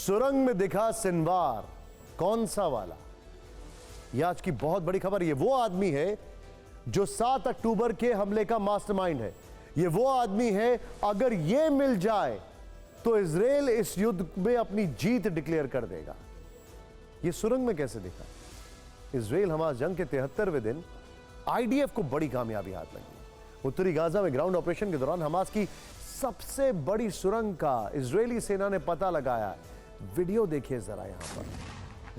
सुरंग में दिखा सिनवार, कौन सा वाला? यह आज की बहुत बड़ी खबर। ये वो आदमी है जो 7 अक्टूबर के हमले का मास्टरमाइंड है। ये वो आदमी है, अगर ये मिल जाए तो इजराइल इस युद्ध में अपनी जीत डिक्लेयर कर देगा। ये सुरंग में कैसे दिखा? इजराइल हमास जंग के 73वें दिन आईडीएफ को बड़ी कामयाबी हाथ लगी। उत्तरी गाजा में ग्राउंड ऑपरेशन के दौरान हमास की सबसे बड़ी सुरंग का इजरायली सेना ने पता लगाया। वीडियो देखिए जरा यहां पर,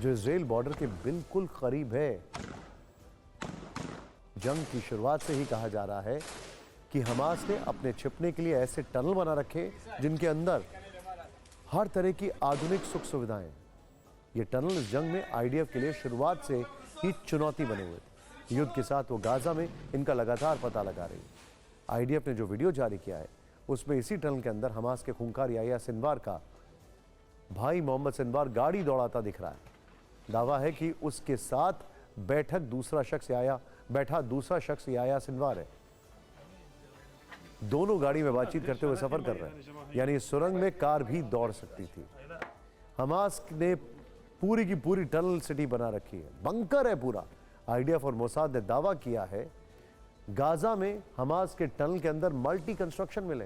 जो इजराइल बॉर्डर के बिल्कुल करीब है। जंग की शुरुआत से ही कहा जा रहा है कि हमास ने अपने छिपने के लिए ऐसे टनल बना रखे जिनके अंदर हर तरह की आधुनिक सुख सुविधाएं। ये टनल इस जंग में आईडीएफ के लिए शुरुआत से ही चुनौती बने हुए थे। युद्ध के साथ वो गाजा में इनका लगातार पता लगा रही है। आईडीएफ ने जो वीडियो जारी किया है उसमें इसी टनल के अंदर हमास के खूंखार याह्या सिनवार का भाई मोहम्मद सिनवार गाड़ी दौड़ाता दिख रहा है। दावा है कि उसके साथ बैठा दूसरा शख्स याह्या सिनवार है। दोनों गाड़ी में बातचीत करते हुए सफर कर रहे हैं, यानी इस सुरंग में कार भी दौड़ सकती थी। हमास ने पूरी की पूरी टनल सिटी बना रखी है, बंकर है पूरा। आईडीएफ और मोसाद ने दावा किया है गाजा में हमास के टनल के अंदर मल्टी कंस्ट्रक्शन मिले।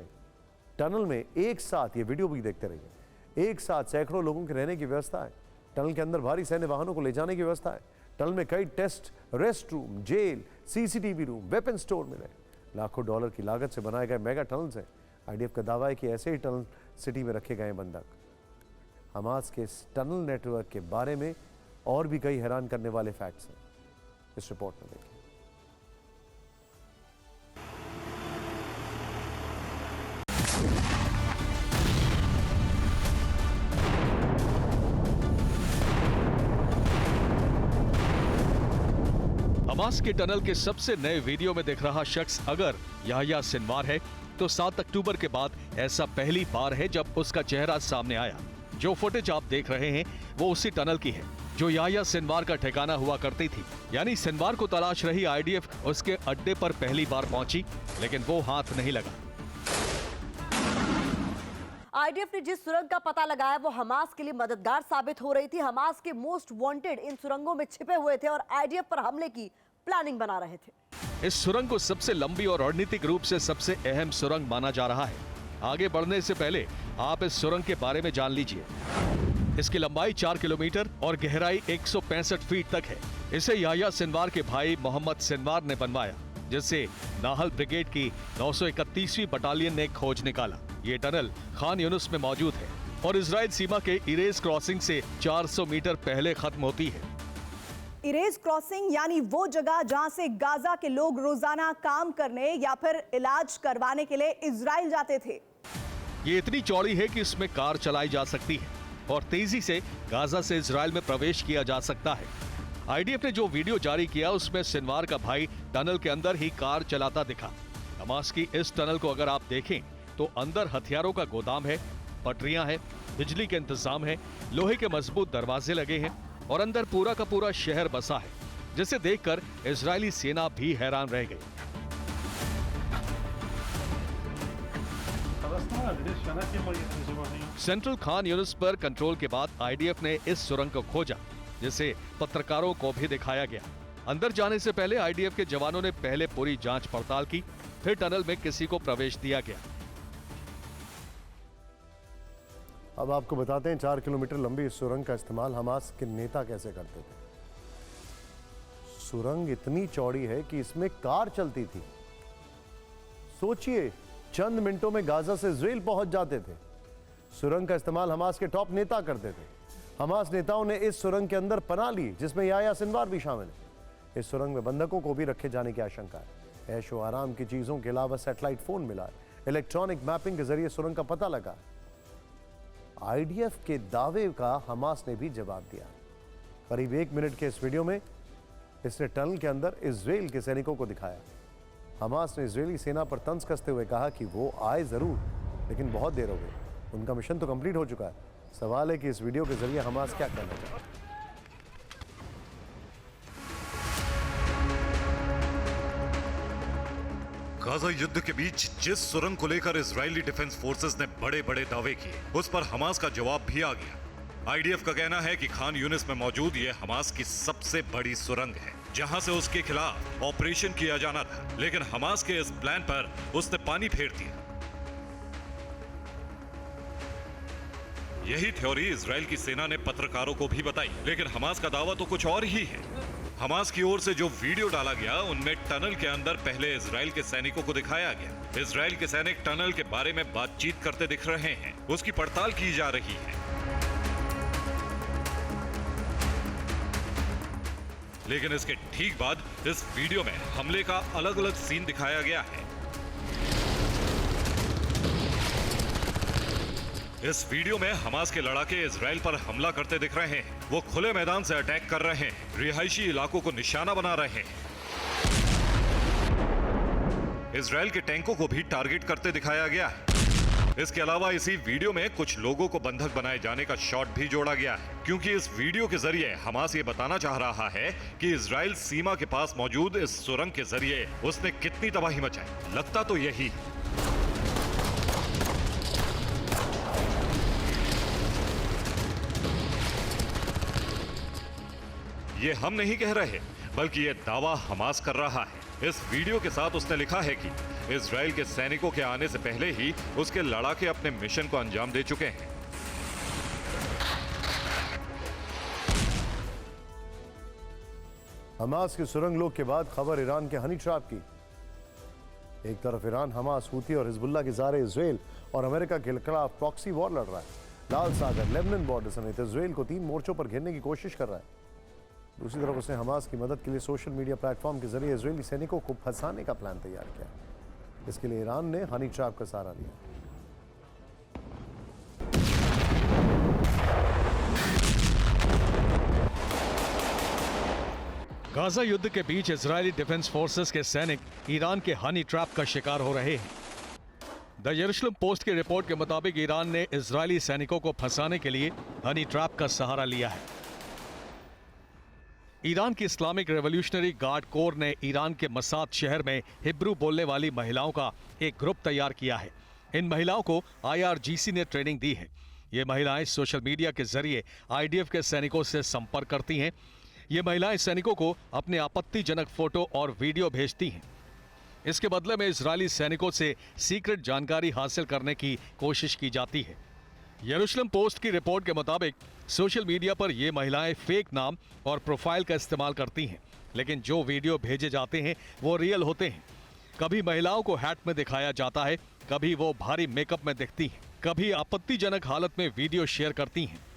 टनल में एक साथ, ये वीडियो भी देखते रहिए, एक साथ सैकड़ों लोगों के रहने की व्यवस्था है। टनल के अंदर भारी सैन्य वाहनों को ले जाने की व्यवस्था है। टनल में कई test, rest room, jail, CCTV room, weapon store मिले। लाखों डॉलर की लागत से बनाए गए मेगा टनल्स हैं। आईडीएफ का दावा है कि ऐसे ही टनल सिटी में रखे गए बंधक। हमास के इस टनल नेटवर्क के बारे में और भी कई हैरान करने वाले फैक्ट्स हैं, इस रिपोर्ट में देखिए। हमास के टनल के सबसे नए वीडियो में दिख रहा शख्स अगर याह्या सिनवार है तो 7 अक्टूबर के बाद ऐसा पहली बार है जब उसका चेहरा सामने आया। जो फुटेज आप देख रहे हैं वो उसी टनल की है जो याह्या सिनवार का ठिकाना हुआ करती थी। यानी सिनवार को तलाश रही आईडीएफ उसके अड्डे पर पहली बार पहुंची, लेकिन वो हाथ नहीं लगा। आईडीएफ ने जिस सुरंग का पता लगाया वो हमास के लिए मददगार साबित हो रही थी। हमास के मोस्ट वांटेड इन सुरंगों में छिपे हुए थे और आईडीएफ पर हमले की प्लानिंग बना रहे थे। इस सुरंग को सबसे लंबी और रणनीतिक रूप से सबसे अहम सुरंग माना जा रहा है। आगे बढ़ने से पहले आप इस सुरंग के बारे में जान लीजिए। इसकी लंबाई 4 किलोमीटर और गहराई 165 फीट तक है। इसे याह्या सिनवार के भाई मोहम्मद सिनवार ने बनवाया, जिससे नाहल ब्रिगेड की 931वीं बटालियन ने खोज निकाला। ये टनल खान यूनुस में मौजूद है और इजराइल सीमा के इरेज क्रॉसिंग से 400 मीटर पहले खत्म होती है। इरेज क्रॉसिंग यानी वो जगह जहां से गाजा के लोग रोजाना काम करने या फिर इलाज करवाने के लिए इजराइल जाते थे। ये इतनी चौड़ी है कि इसमें कार चलाई जा सकती है और तेजी से गाजा से इजराइल में प्रवेश किया जा सकता है। आईडीएफ ने जो वीडियो जारी किया उसमें सिनवार का भाई टनल के अंदर ही कार चलाता दिखा। हमास की इस टनल को अगर आप देखें तो अंदर हथियारों का गोदाम है, पटरियां हैं, बिजली के इंतजाम है, लोहे के मजबूत दरवाजे लगे हैं और अंदर पूरा का पूरा शहर बसा है, जिसे देखकर इजरायली सेना भी हैरान रह गई। सेंट्रल खान यूनिस पर कंट्रोल के बाद आईडीएफ ने इस सुरंग को खोजा, जिसे पत्रकारों को भी दिखाया गया। अंदर जाने से पहले आईडीएफ के जवानों ने पहले पूरी जांच पड़ताल की, फिर टनल में किसी को प्रवेश दिया गया। अब आपको बताते हैं 4 किलोमीटर लंबी इस सुरंग का इस्तेमाल हमास के नेता कैसे करते थे। सुरंग इतनी चौड़ी है कि इसमें कार चलती थी। सोचिए, चंद मिनटों में गाजा से इजराइल पहुंच जाते थे। सुरंग का इस्तेमाल हमास के टॉप नेता करते थे। हमास नेताओं ने इस सुरंग के अंदर पनाह ली, जिसमें याह्या सिनवार भी शामिल है। इस सुरंग में बंधकों को भी रखे जाने की आशंका है। ऐशो आराम की चीजों के अलावा सैटेलाइट फोन मिला है। इलेक्ट्रॉनिक मैपिंग के जरिए सुरंग का पता लगा। आईडीएफ के दावे का हमास ने भी जवाब दिया। करीब 1 मिनट के इस वीडियो में इसने टनल के अंदर इजराइल के सैनिकों को दिखाया। हमास ने इजरायली सेना पर तंज कसते हुए कहा कि वो आए जरूर, लेकिन बहुत देर हो गई। उनका मिशन तो कंप्लीट हो चुका है। सवाल है कि इस वीडियो के जरिए हमास क्या कहना चाहता है। गाजा युद्ध के बीच जिस सुरंग को लेकर इजरायली डिफेंस फोर्सेस ने बड़े बड़े दावे किए, उस पर हमास का जवाब भी आ गया। आईडीएफ का कहना है कि खान यूनिस में मौजूद ये हमास की सबसे बड़ी सुरंग है, जहां से उसके खिलाफ ऑपरेशन किया जाना था, लेकिन हमास के इस प्लान पर उसने पानी फेर दिया। यही थ्योरी इजराइल की सेना ने पत्रकारों को भी बताई, लेकिन हमास का दावा तो कुछ और ही है। हमास की ओर से जो वीडियो डाला गया उनमें टनल के अंदर पहले इजराइल के सैनिकों को दिखाया गया। इजराइल के सैनिक टनल के बारे में बातचीत करते दिख रहे हैं, उसकी पड़ताल की जा रही है। लेकिन इसके ठीक बाद इस वीडियो में हमले का अलग अलग सीन दिखाया गया है। इस वीडियो में हमास के लड़ाके इजराइल पर हमला करते दिख रहे हैं। वो खुले मैदान से अटैक कर रहे हैं, रिहायशी इलाकों को निशाना बना रहे हैं। इजराइल के टैंकों को भी टारगेट करते दिखाया गया है। इसके अलावा इसी वीडियो में कुछ लोगों को बंधक बनाए जाने का शॉट भी जोड़ा गया है, क्योंकि इस वीडियो के जरिए हमास ये बताना चाह रहा है कि इजराइल सीमा के पास मौजूद इस सुरंग के जरिए उसने कितनी तबाही मचाई। लगता तो यही है। ये हम नहीं कह रहे, बल्कि ये दावा हमास कर रहा है। इस वीडियो के साथ उसने लिखा है कि इजराइल के सैनिकों के आने से पहले ही उसके लड़ाके अपने मिशन को अंजाम दे चुके हैं। हमास की सुरंग लोग के बाद खबर ईरान के हनी ट्रैप की। एक तरफ ईरान हमास, हूती और हिजबुल्लाह के सहारे इजराइल और अमेरिका के खिलाफ प्रॉक्सी वॉर लड़ रहा है। लाल सागर, लेबनान बॉर्डर समेत इजराइल को 3 मोर्चों पर घेरने की कोशिश कर रहा है। दूसरी तरफ उसने हमास की मदद के लिए सोशल मीडिया प्लेटफॉर्म के जरिए इजरायली सैनिकों को फंसाने का प्लान तैयार किया। इसके लिए ईरान ने हनी ट्रैप का सहारा लिया। गाजा युद्ध के बीच इजरायली डिफेंस फोर्सेस के सैनिक ईरान के हनी ट्रैप का शिकार हो रहे हैं। द यरूशलेम पोस्ट की रिपोर्ट के मुताबिक ईरान ने इजरायली सैनिकों को फंसाने के लिए हनी ट्रैप का सहारा लिया है। ईरान की इस्लामिक रेवोल्यूशनरी गार्ड कोर ने ईरान के मसाद शहर में हिब्रू बोलने वाली महिलाओं का एक ग्रुप तैयार किया है। इन महिलाओं को IRGC ने ट्रेनिंग दी है। ये महिलाएं सोशल मीडिया के जरिए IDF के सैनिकों से संपर्क करती हैं। ये महिलाएं सैनिकों को अपने आपत्तिजनक फोटो और वीडियो भेजती हैं। इसके बदले में इजरायली सैनिकों से सीक्रेट जानकारी हासिल करने की कोशिश की जाती है। यरूशलेम पोस्ट की रिपोर्ट के मुताबिक सोशल मीडिया पर ये महिलाएं फेक नाम और प्रोफाइल का इस्तेमाल करती हैं, लेकिन जो वीडियो भेजे जाते हैं वो रियल होते हैं। कभी महिलाओं को हैट में दिखाया जाता है, कभी वो भारी मेकअप में दिखती हैं, कभी आपत्तिजनक हालत में वीडियो शेयर करती हैं।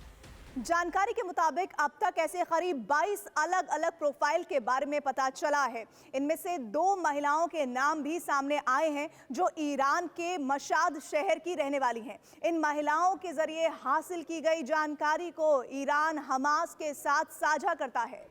जानकारी के मुताबिक अब तक ऐसे करीब 22 अलग अलग प्रोफाइल के बारे में पता चला है। इनमें से 2 महिलाओं के नाम भी सामने आए हैं जो ईरान के मशाद शहर की रहने वाली हैं। इन महिलाओं के जरिए हासिल की गई जानकारी को ईरान हमास के साथ साझा करता है।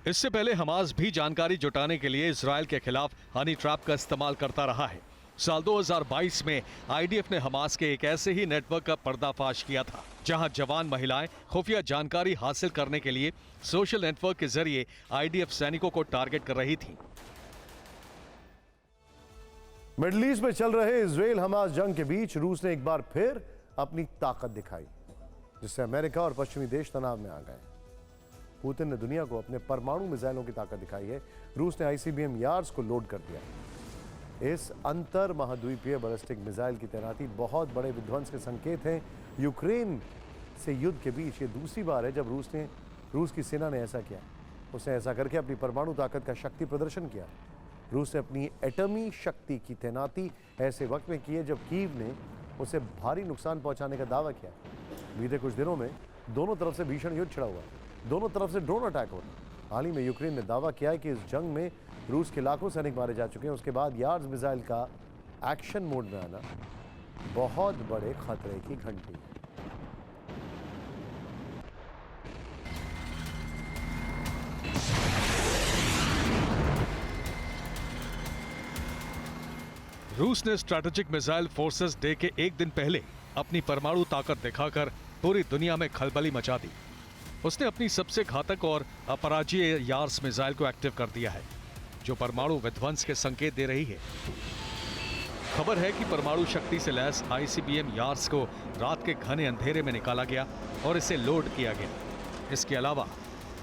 इससे पहले हमास भी जानकारी जुटाने के लिए इजराइल के खिलाफ हनी ट्रैप का इस्तेमाल करता रहा है। साल 2022 में IDF ने हमास के एक ऐसे ही नेटवर्क का पर्दाफाश किया था, जहां जवान महिलाएं खुफिया जानकारी हासिल करने के लिए सोशल नेटवर्क के जरिए IDF सैनिकों को टारगेट कर रही थीं। मिडिल ईस्ट में चल रहे इजराइल हमास जंग के बीच रूस ने एक बार फिर अपनी ताकत दिखाई, जिससे अमेरिका और पश्चिमी देश तनाव में आ गए। पुतिन ने दुनिया को अपने परमाणु मिसाइलों की ताकत दिखाई है। रूस ने ICBM यार्स को लोड कर दिया। इस अंतर महाद्वीपीय बैलिस्टिक मिसाइल की तैनाती बहुत बड़े विध्वंस के संकेत हैं। यूक्रेन से युद्ध के बीच ये दूसरी बार है जब रूस की सेना ने ऐसा किया। उसने ऐसा करके अपनी परमाणु ताकत का शक्ति प्रदर्शन किया। रूस ने अपनी एटमी शक्ति की तैनाती ऐसे वक्त में की है जब कीव ने उसे भारी नुकसान पहुंचाने का दावा किया। बीते कुछ दिनों में दोनों तरफ से भीषण युद्ध छिड़ा हुआ है। दोनों तरफ से ड्रोन अटैक हो रहे हैं। हाल ही में यूक्रेन ने दावा किया है कि इस जंग में रूस के लाखों सैनिक मारे जा चुके हैं। उसके बाद यार्ड्स मिसाइल का एक्शन मोड में आना बहुत बड़े खतरे की घंटी है। रूस ने स्ट्रैटेजिक मिसाइल फोर्सेस डे के एक दिन पहले अपनी परमाणु ताकत दिखाकर पूरी दुनिया में खलबली मचा दी। उसने अपनी सबसे घातक और अपराजीय यार्स मिसाइल को एक्टिव कर दिया है, जो परमाणु विध्वंस के संकेत दे रही है। खबर है कि परमाणु शक्ति से लैस आईसीबीएम यार्स को रात के घने अंधेरे में निकाला गया और इसे लोड किया गया। इसके अलावा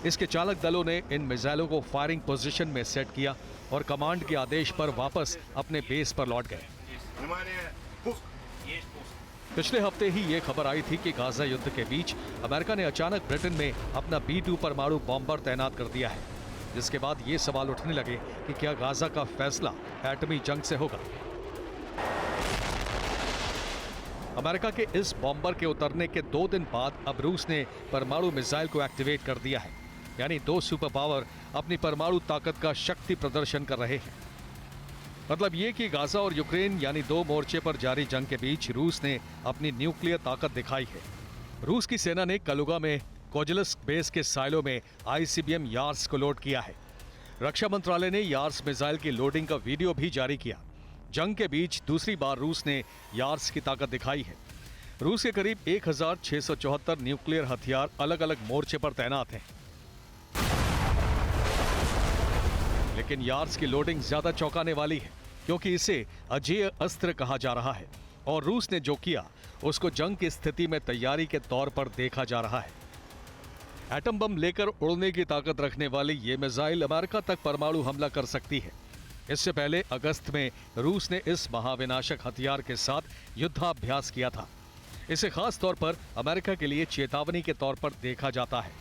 इसके चालक दलों ने इन मिसाइलों को फायरिंग पोजीशन में सेट किया और कमांड के आदेश पर वापस अपने बेस पर लौट गए। पिछले हफ्ते ही ये खबर आई थी कि गाजा युद्ध के बीच अमेरिका ने अचानक ब्रिटेन में अपना B-2 परमाणु बॉम्बर तैनात कर दिया है, जिसके बाद ये सवाल उठने लगे कि क्या गाजा का फैसला एटमी जंग से होगा। अमेरिका के इस बॉम्बर के उतरने के 2 दिन बाद अब रूस ने परमाणु मिसाइल को एक्टिवेट कर दिया है, यानी 2 सुपर पावर अपनी परमाणु ताकत का शक्ति प्रदर्शन कर रहे हैं। मतलब ये कि गाजा और यूक्रेन यानी 2 मोर्चे पर जारी जंग के बीच रूस ने अपनी न्यूक्लियर ताकत दिखाई है। रूस की सेना ने कलुगा में कोजलस्क बेस के साइलो में आईसीबीएम यार्स को लोड किया है। रक्षा मंत्रालय ने यार्स मिसाइल की लोडिंग का वीडियो भी जारी किया। जंग के बीच दूसरी बार रूस ने यार्स की ताकत दिखाई है। रूस के करीब 1674 न्यूक्लियर हथियार अलग अलग मोर्चे पर तैनात हैं। लेकिन यार्स की लोडिंग ज्यादा चौंकाने वाली है, क्योंकि इसे अजेय अस्त्र कहा जा रहा है और रूस ने जो किया उसको जंग की स्थिति में तैयारी के तौर पर देखा जा रहा है। एटम बम लेकर उड़ने की ताकत रखने वाली ये मिसाइल अमेरिका तक परमाणु हमला कर सकती है। इससे पहले अगस्त में रूस ने इस महाविनाशक हथियार के साथ युद्धाभ्यास किया था। इसे खास तौर पर अमेरिका के लिए चेतावनी के तौर पर देखा जाता है।